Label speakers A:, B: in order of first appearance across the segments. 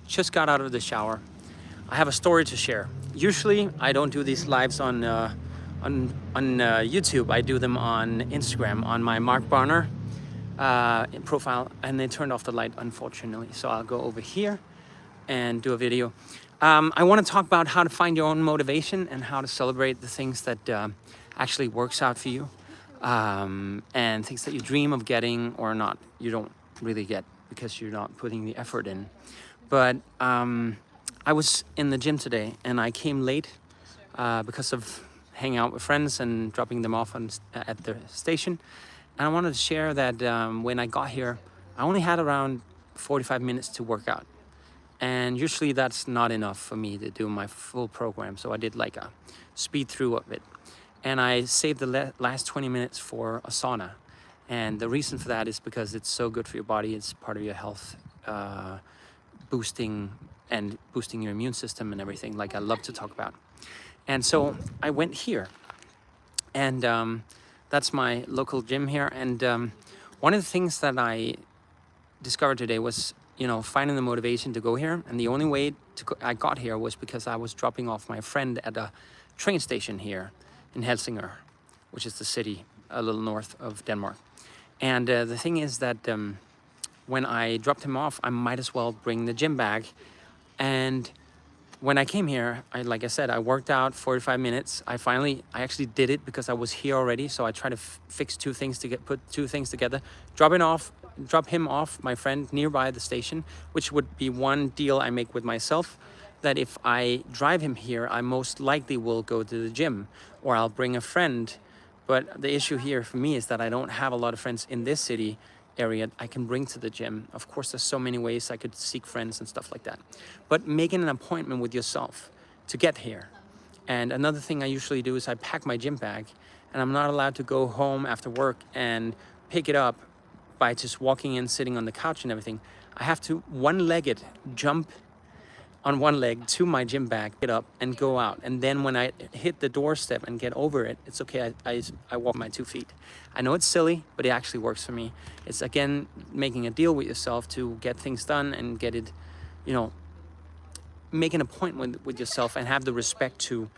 A: just got out of the shower. I have a story to share. Usually I don't do these lives on YouTube. I do them on Instagram on my Mark Barner profile, and they turned off the light, unfortunately. So I'll go over here and do a video. I want to talk about how to find your own motivation and how to celebrate the things that actually works out for you, and things that you dream of getting or not, you don't really get because you're not putting the effort in. But I was in the gym today and I came late because of hanging out with friends and dropping them off at the station. And I wanted to share that when I got here, I only had around 45 minutes to work out. And usually that's not enough for me to do my full program. So I did like a speed through of it. And I saved the last 20 minutes for a sauna. And the reason for that is because it's so good for your body. It's part of your health boosting your immune system and everything, like I love to talk about. And so I went here, and that's my local gym here. And one of the things that I discovered today was, finding the motivation to go here. And the only way I got here was because I was dropping off my friend at a train station here in Helsingør, which is the city a little north of Denmark. And the thing is that when I dropped him off, I might as well bring the gym bag. And when I came here, like I said, I worked out 45 minutes. I actually did it because I was here already. So I tried to put two things together, drop him off, my friend, nearby the station, which would be one deal I make with myself, that if I drive him here, I most likely will go to the gym, or I'll bring a friend. But the issue here for me is that I don't have a lot of friends in this city area I can bring to the gym. Of course, there's so many ways I could seek friends and stuff like that. But making an appointment with yourself to get here. And another thing I usually do is I pack my gym bag, and I'm not allowed to go home after work and pick it up by just walking in, sitting on the couch and everything. I have to one-legged jump on one leg to my gym bag, get up and go out. And then when I hit the doorstep and get over it, it's okay, I walk my 2 feet. I know it's silly, but it actually works for me. It's again, making a deal with yourself to get things done and get it, make an appointment with yourself and have the respect to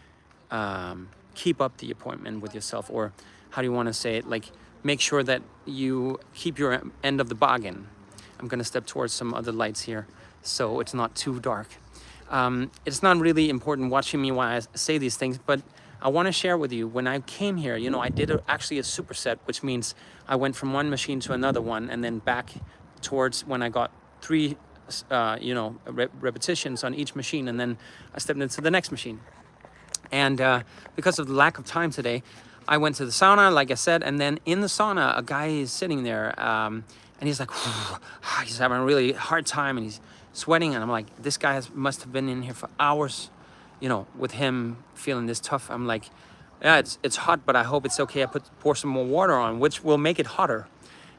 A: keep up the appointment with yourself, or how do you want to say it? Like, make sure that you keep your end of the bargain. I'm gonna step towards some other lights here so it's not too dark. It's not really important watching me while I say these things, but I want to share with you, when I came here, I did actually a superset, which means I went from one machine to another one and then back towards when I got 3 repetitions on each machine, and then I stepped into the next machine. And because of the lack of time today, I went to the sauna, like I said, and then in the sauna, a guy is sitting there, and he's like, he's having a really hard time, and he's sweating, and I'm like, this guy must have been in here for hours, with him feeling this tough. I'm like, yeah, it's hot, but I hope it's okay. I pour some more water on, which will make it hotter.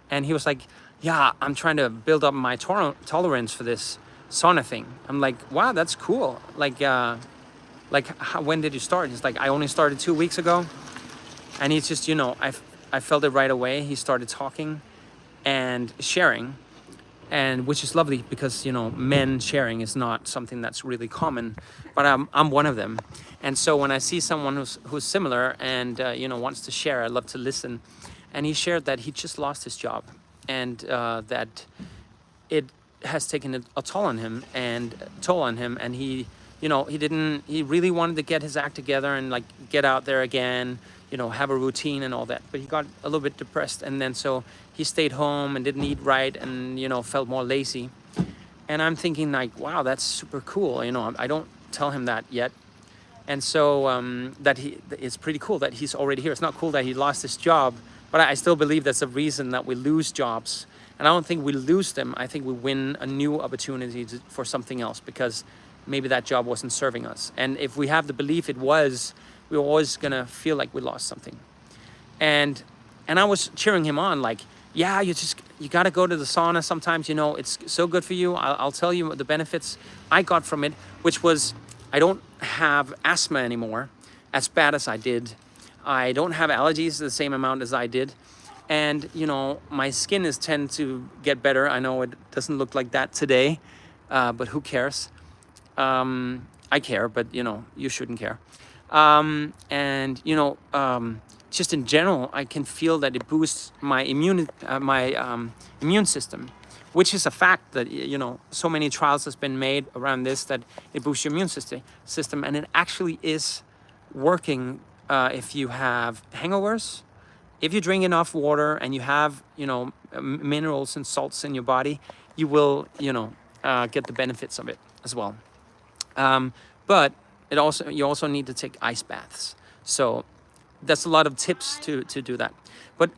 A: And he was like, yeah, I'm trying to build up my tolerance for this sauna thing. I'm like, wow, that's cool. Like when did you start? He's like, I only started 2 weeks ago. And he's just, I felt it right away. He started talking and sharing, and which is lovely because, men sharing is not something that's really common, but I'm one of them. And so when I see someone who's similar and, wants to share, I love to listen. And he shared that he just lost his job, and that it has taken a toll on him, and he, he really wanted to get his act together and like get out there again, have a routine and all that. But he got a little bit depressed, and then so he stayed home and didn't eat right, and felt more lazy. And I'm thinking like, wow, that's super cool. I don't tell him that yet. And so it's pretty cool that he's already here. It's not cool that he lost his job, but I still believe that's a reason that we lose jobs. And I don't think we lose them. I think we win a new opportunity for something else, because maybe that job wasn't serving us. And if we have the belief it was, we're always gonna feel like we lost something. And I was cheering him on, like, yeah, you gotta go to the sauna sometimes, it's so good for you. I'll tell you the benefits I got from it, which was, I don't have asthma anymore, as bad as I did. I don't have allergies the same amount as I did. And, my skin tend to get better. I know it doesn't look like that today, but who cares? I care, but you shouldn't care. And just in general, I can feel that it boosts my immune system, which is a fact that so many trials has been made around this, that it boosts your immune system, and it actually is working. If you have hangovers, if you drink enough water, and you have minerals and salts in your body, you will get the benefits of it as well. But you also need to take ice baths. So that's a lot of tips to do that. But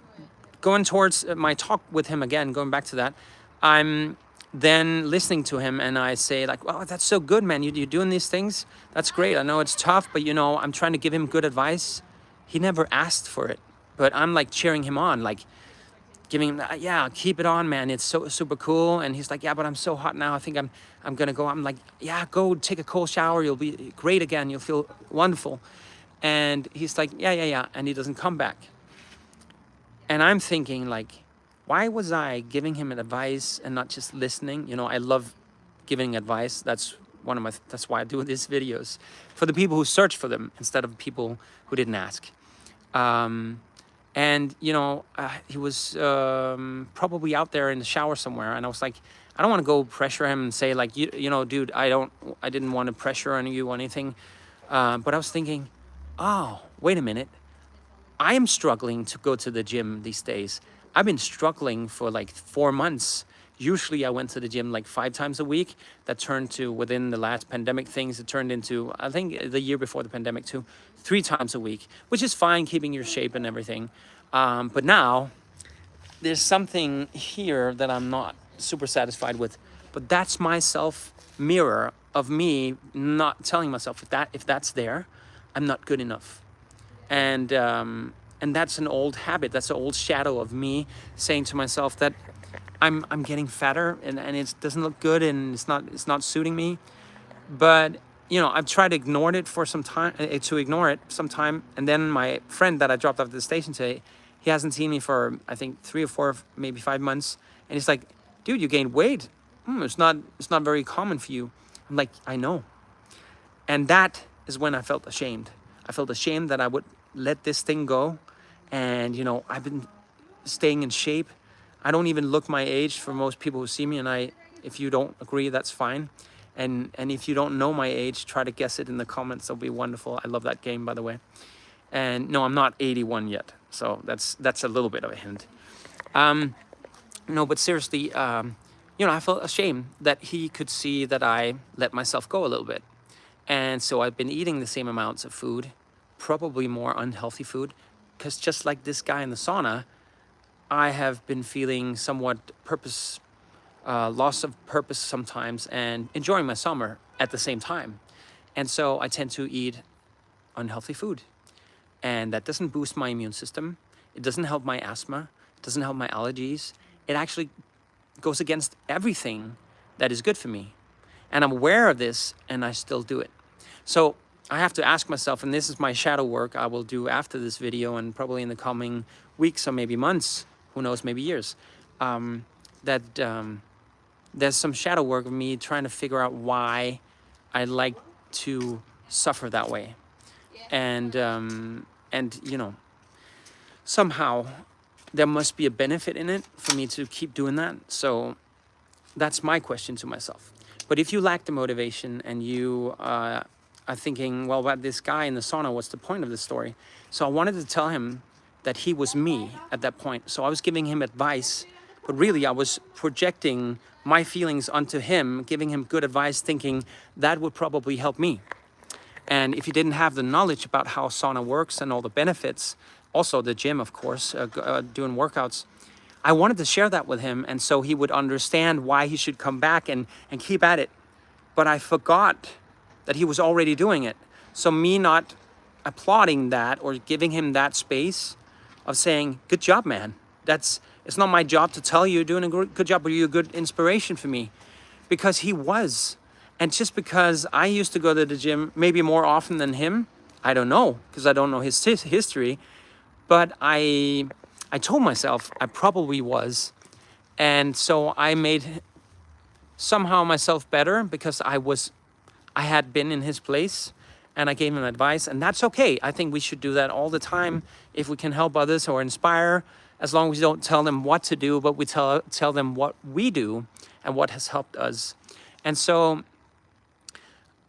A: going towards my talk with him again, going back to that, I'm then listening to him, and I say like, "Oh, that's so good, man. You're doing these things. That's great. I know it's tough, but I'm trying to give him good advice." He never asked for it, but I'm like cheering him on, like giving him, yeah, keep it on, man. It's so super cool. And he's like, yeah, but I'm so hot now. I think I'm gonna go. I'm like, yeah, go take a cold shower. You'll be great again. You'll feel wonderful. And he's like, yeah. And he doesn't come back. And I'm thinking like, why was I giving him advice and not just listening? I love giving advice. That's why I do these videos, for the people who search for them instead of people who didn't ask. And he was probably out there in the shower somewhere, and I was like, I don't want to go pressure him and say like, dude, I didn't want to pressure on you or anything. But I was thinking, oh, wait a minute. I am struggling to go to the gym these days. I've been struggling for like 4 months. Usually I went to the gym like 5 times a week. That turned to, within the last pandemic things, it turned into, I think the year before the pandemic too, 3 times a week, which is fine, keeping your shape and everything. But now there's something here that I'm not super satisfied with. But that's my self mirror of me not telling myself if that's there, I'm not good enough. And that's an old habit. That's an old shadow of me saying to myself that I'm getting fatter and it doesn't look good and it's not suiting me. But I've tried to ignore it for some time, and then my friend that I dropped off at the station today, he hasn't seen me for I think 3 or 4, maybe 5 months, and he's like, dude, you gained weight. It's not very common for you. I'm like, I know. And that is when I felt ashamed. I felt ashamed that I would let this thing go. And I've been staying in shape. I don't even look my age for most people who see me, and if you don't agree, that's fine. And if you don't know my age, try to guess it in the comments. That'll be wonderful. I love that game, by the way. And no, I'm not 81 yet, so that's a little bit of a hint. No, but seriously, I felt ashamed that he could see that I let myself go a little bit. And so I've been eating the same amounts of food, probably more unhealthy food, because just like this guy in the sauna, I have been feeling somewhat loss of purpose sometimes, and enjoying my summer at the same time. And so I tend to eat unhealthy food. And that doesn't boost my immune system. It doesn't help my asthma. It doesn't help my allergies. It actually goes against everything that is good for me. And I'm aware of this, and I still do it. So I have to ask myself, and this is my shadow work I will do after this video, and probably in the coming weeks or maybe months, who knows, maybe years, there's some shadow work of me trying to figure out why I like to suffer that way. And somehow there must be a benefit in it for me to keep doing that. So that's my question to myself. But if you lack the motivation and you are thinking, well, about this guy in the sauna, what's the point of this story? So I wanted to tell him that he was me at that point. So I was giving him advice, but really I was projecting my feelings onto him, giving him good advice, thinking that would probably help me. And if you didn't have the knowledge about how sauna works and all the benefits, also the gym, of course, doing workouts, I wanted to share that with him, and so he would understand why he should come back and keep at it. But I forgot that he was already doing it. So me not applauding that or giving him that space of saying, good job, man. It's not my job to tell you you're doing a good job, but you're a good inspiration for me. Because he was. And just because I used to go to the gym maybe more often than him, I don't know, because I don't know his history. But I told myself I probably was. And so I made somehow myself better because I had been in his place and I gave him advice, and that's okay. I think we should do that all the time if we can help others or inspire, as long as we don't tell them what to do, but we tell them what we do and what has helped us. And so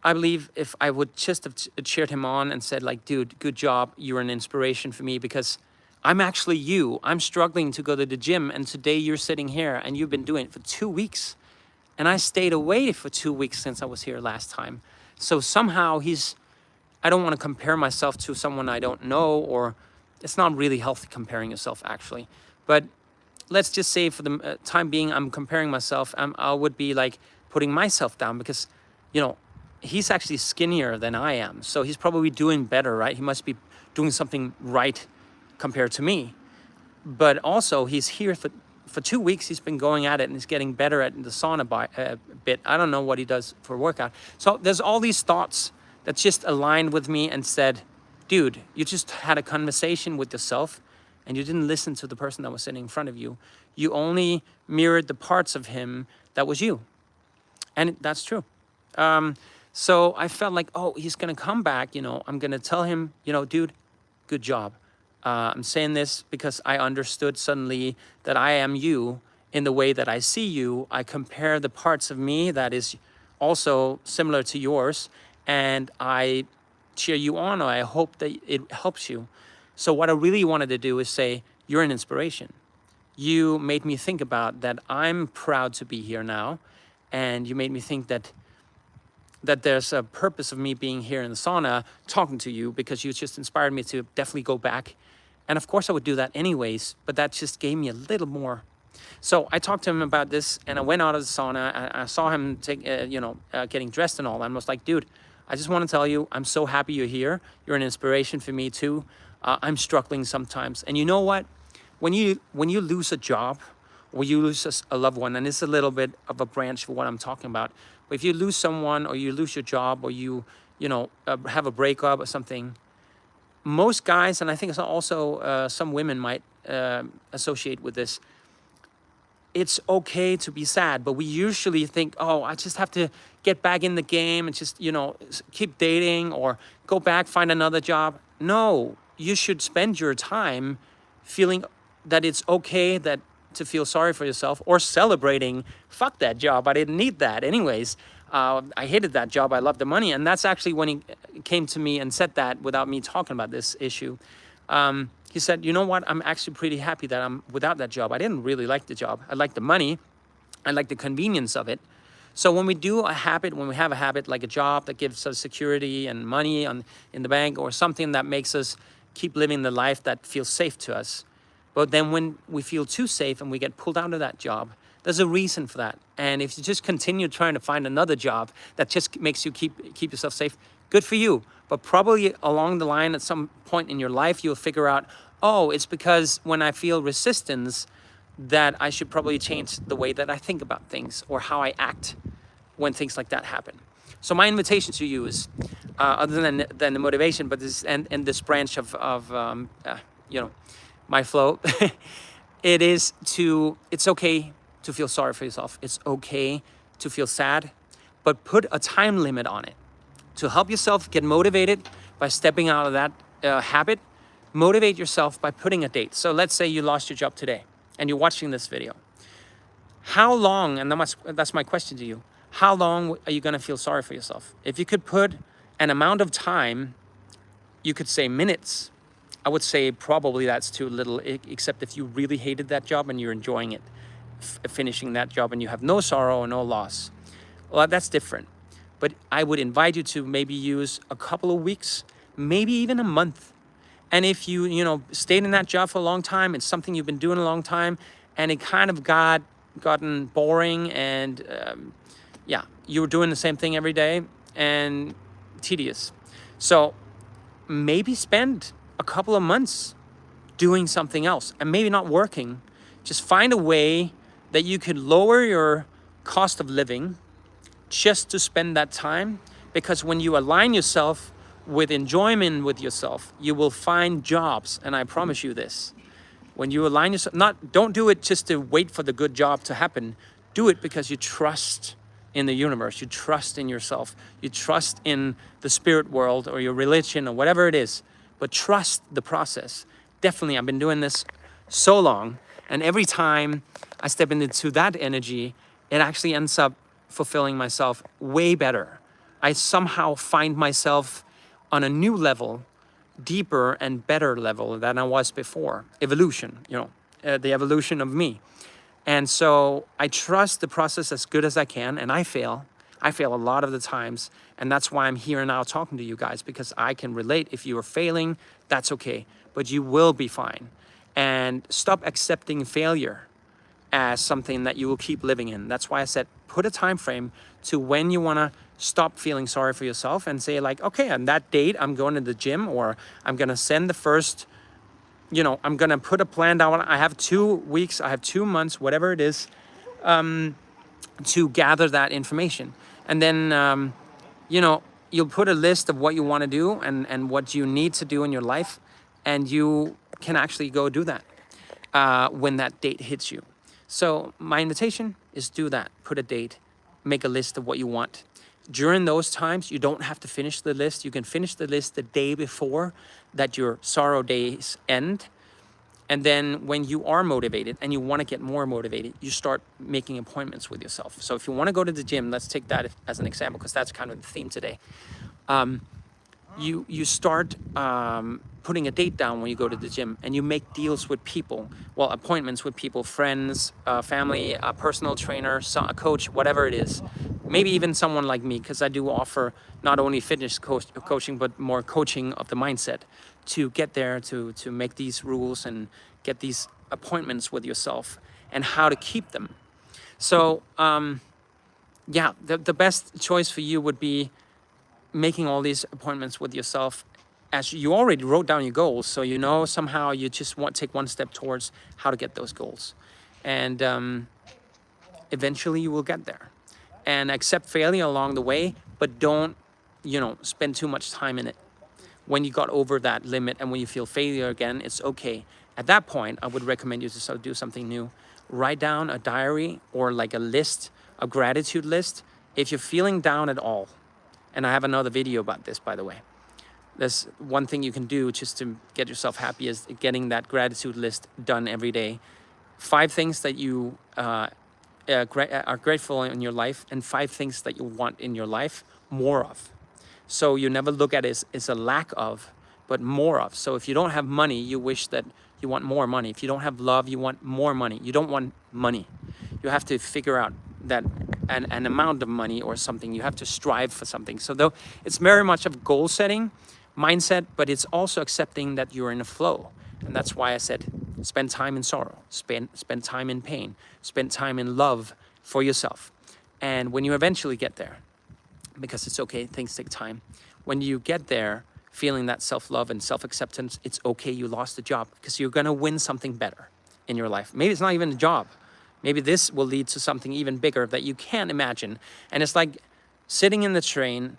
A: I believe if I would just have cheered him on and said like, dude, good job, you're an inspiration for me because I'm actually you. I'm struggling to go to the gym, and today you're sitting here and you've been doing it for 2 weeks. And I stayed away for 2 weeks since I was here last time. So somehow I don't want to compare myself to someone I don't know, or it's not really healthy comparing yourself actually. But let's just say for the time being, I'm comparing myself. I would be like putting myself down because, you know, he's actually skinnier than I am. So he's probably doing better, right? He must be doing something right compared to me. But also he's here for 2 weeks. He's been going at it and he's getting better at the sauna a bit. I don't know what he does for workout. So there's all these thoughts that just aligned with me and said, dude, you just had a conversation with yourself and you didn't listen to the person that was sitting in front of you. You only mirrored the parts of him that was you. And that's true. So I felt like, oh, he's going to come back. You know, I'm going to tell him, you know, dude, good job. I'm saying this because I understood suddenly that I am you in the way that I see you. I compare the parts of me that is also similar to yours, and I cheer you on, or I hope that it helps you. So what I really wanted to do is say, you're an inspiration. You made me think about that I'm proud to be here now, and you made me think that there's a purpose of me being here in the sauna talking to you, because you just inspired me to definitely go back. And of course I would do that anyways, but that just gave me a little more. So I talked to him about this, and I went out of the sauna. I saw him getting dressed and all that. And I was like, dude, I just want to tell you, I'm so happy you're here. You're an inspiration for me too. I'm struggling sometimes. And you know what? When you lose a job, or you lose a loved one, and it's a little bit of a branch for what I'm talking about. But if you lose someone, or you lose your job, or you have a breakup or something, most guys, and I think also some women might associate with this, it's okay to be sad, but we usually think, oh, I just have to get back in the game and just, keep dating or go back, find another job. No, you should spend your time feeling that it's okay to feel sorry for yourself, or celebrating, fuck that job, I didn't need that anyways. I hated that job, I loved the money. And that's actually when he came to me and said that without me talking about this issue. He said, you know what, I'm actually pretty happy that I'm without that job. I didn't really like the job. I liked the money. I liked the convenience of it. So when we have a habit like a job that gives us security and money in the bank, or something that makes us keep living the life that feels safe to us. But then when we feel too safe and we get pulled out of that job, there's a reason for that. And if you just continue trying to find another job that just makes you keep yourself safe, good for you. But probably along the line at some point in your life, you'll figure out, oh, it's because when I feel resistance, that I should probably change the way that I think about things, or how I act when things like that happen. So my invitation to you is, other than the motivation, but this and this branch of my flow, it's okay to feel sorry for yourself. It's okay to feel sad, but put a time limit on it. To help yourself get motivated by stepping out of that habit, motivate yourself by putting a date. So let's say you lost your job today and you're watching this video. How long, and that's my question to you, how long are you gonna feel sorry for yourself? If you could put an amount of time, you could say minutes. I would say probably that's too little, except if you really hated that job and you're enjoying it, finishing that job, and you have no sorrow or no loss. Well, that's different. But I would invite you to maybe use a couple of weeks, maybe even a month. And if you stayed in that job for a long time, it's something you've been doing a long time, and it kind of gotten boring, and you were doing the same thing every day and tedious. So maybe spend a couple of months doing something else, and maybe not working. Just find a way that you could lower your cost of living just to spend that time. Because when you align yourself with enjoyment with yourself, you will find jobs. And I promise you this, when you align yourself, don't do it just to wait for the good job to happen. do it because you trust in the universe, you trust in yourself, you trust in the spirit world or your religion or whatever it is, but trust the process. Definitely, I've been doing this so long, and every time I step into that energy, it actually ends up fulfilling myself way better. I somehow find myself on a new level, deeper and better level than I was before. Evolution, the evolution of me. And so I trust the process as good as I can, and I fail. I fail a lot of the times, and that's why I'm here now talking to you guys, because I can relate. If you are failing, that's okay, but you will be fine. And stop accepting failure as something that you will keep living in. That's why I said, put a time frame to when you wanna stop feeling sorry for yourself and say like, okay, on that date, I'm going to the gym, or I'm gonna send the first, I'm gonna put a plan down. I have 2 weeks, I have 2 months, whatever it is, to gather that information. And then, you'll put a list of what you wanna do and what you need to do in your life, and you can actually go do that when that date hits you. So my invitation is do that. Put a date, make a list of what you want. During those times, you don't have to finish the list. You can finish the list the day before that your sorrow days end. And then when you are motivated and you want to get more motivated, you start making appointments with yourself. So if you want to go to the gym, let's take that as an example, because that's kind of the theme today. You start putting a date down when you go to the gym, and you make deals with people, appointments with people, friends, family, a personal trainer, a coach, whatever it is. Maybe even someone like me, because I do offer not only fitness coaching, but more coaching of the mindset to get there, to make these rules and get these appointments with yourself and how to keep them. So the best choice for you would be making all these appointments with yourself, as you already wrote down your goals, so somehow you just want to take one step towards how to get those goals, and eventually you will get there. And accept failure along the way, but don't spend too much time in it. When you got over that limit and when you feel failure again, it's okay. At that point, I would recommend you to do something new. Write down a diary or like a list, a gratitude list. If you're feeling down at all, and I have another video about this, by the way. There's one thing you can do just to get yourself happy is getting that gratitude list done every day. 5 things that you are grateful in your life, and 5 things that you want in your life more of. So you never look at it as a lack of, but more of. So if you don't have money, you wish that you want more money. If you don't have love, you want more money. You don't want money. You have to figure out that an amount of money or something. You have to strive for something. So though it's very much of goal setting mindset, but it's also accepting that you're in a flow. And that's why I said, spend time in sorrow, spend time in pain, spend time in love for yourself. And when you eventually get there, because it's okay, things take time. When you get there, feeling that self-love and self-acceptance, it's okay you lost the job, because you're gonna win something better in your life. Maybe it's not even a job. Maybe this will lead to something even bigger that you can't imagine. And it's like sitting in the train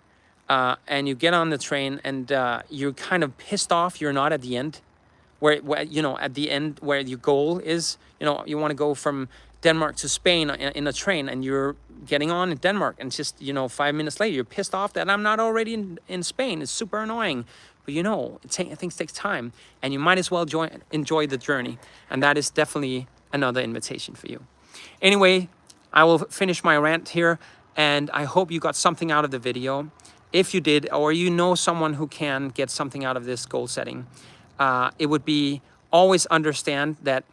A: and you get on the train and you're kind of pissed off you're not at the end. Where at the end where your goal is, you want to go from Denmark to Spain in a train, and you're getting on in Denmark, and just 5 minutes later you're pissed off that I'm not already in Spain. It's super annoying, but things take time, and you might as well enjoy the journey. And that is definitely another invitation for you. Anyway, I will finish my rant here, and I hope you got something out of the video. If you did, or someone who can get something out of this goal setting, it would be always understand that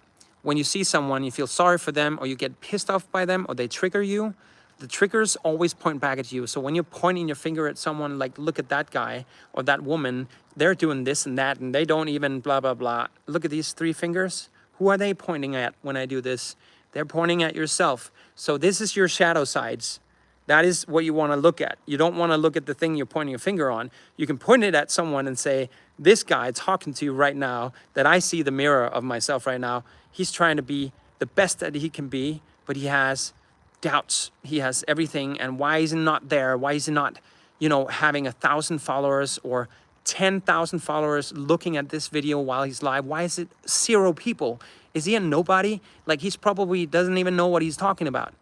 A: when you see someone, you feel sorry for them, or you get pissed off by them, or they trigger you, the triggers always point back at you. So when you're pointing your finger at someone, like, look at that guy or that woman, they're doing this and that, and they don't even blah, blah, blah. Look at these 3 fingers. Who are they pointing at when I do this? They're pointing at yourself. So this is your shadow sides. That is what you want to look at. You don't want to look at the thing you're pointing your finger on. You can point it at someone and say, this guy talking to you right now, that I see the mirror of myself right now, he's trying to be the best that he can be, but he has doubts. He has everything. And why is he not there? Why is he not, having 1,000 followers or 10,000 followers looking at this video while he's live? Why is it 0 people? Is he a nobody? Like, he's probably doesn't even know what he's talking about.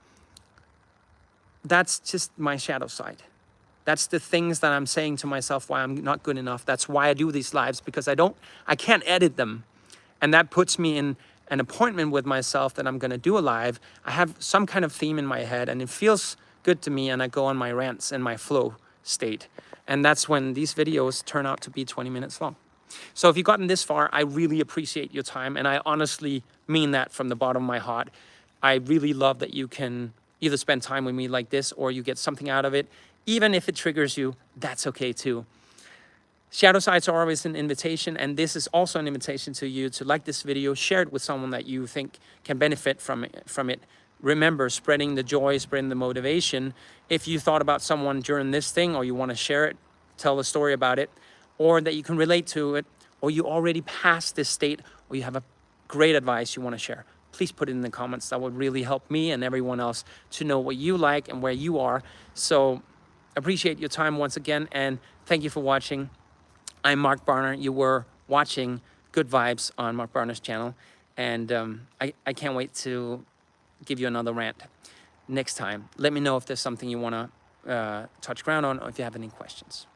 A: that's just my shadow side. That's the things that I'm saying to myself why I'm not good enough. That's why I do these lives, because I can't edit them. And that puts me in an appointment with myself that I'm gonna do a live. I have some kind of theme in my head and it feels good to me, and I go on my rants and my flow state. And that's when these videos turn out to be 20 minutes long. So if you've gotten this far, I really appreciate your time, and I honestly mean that from the bottom of my heart. I really love that you can either spend time with me like this or you get something out of it. Even if it triggers you, that's okay too. Shadow sides are always an invitation, and this is also an invitation to you to like this video, share it with someone that you think can benefit from it. Remember, spreading the joy, spreading the motivation. If you thought about someone during this thing, or you want to share it, tell a story about it, or that you can relate to it, or you already passed this state, or you have a great advice you want to share, please put it in the comments. That would really help me and everyone else to know what you like and where you are. So appreciate your time once again, and thank you for watching. I'm Mark Barner. You were watching Good Vibes on Mark Barner's channel, and I can't wait to give you another rant next time. Let me know if there's something you want to touch ground on, or if you have any questions.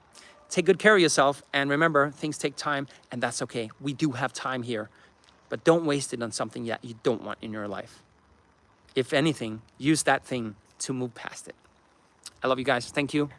A: Take good care of yourself, and remember, things take time, and that's okay. We do have time here, but don't waste it on something that you don't want in your life. If anything, use that thing to move past it. I love you guys. Thank you.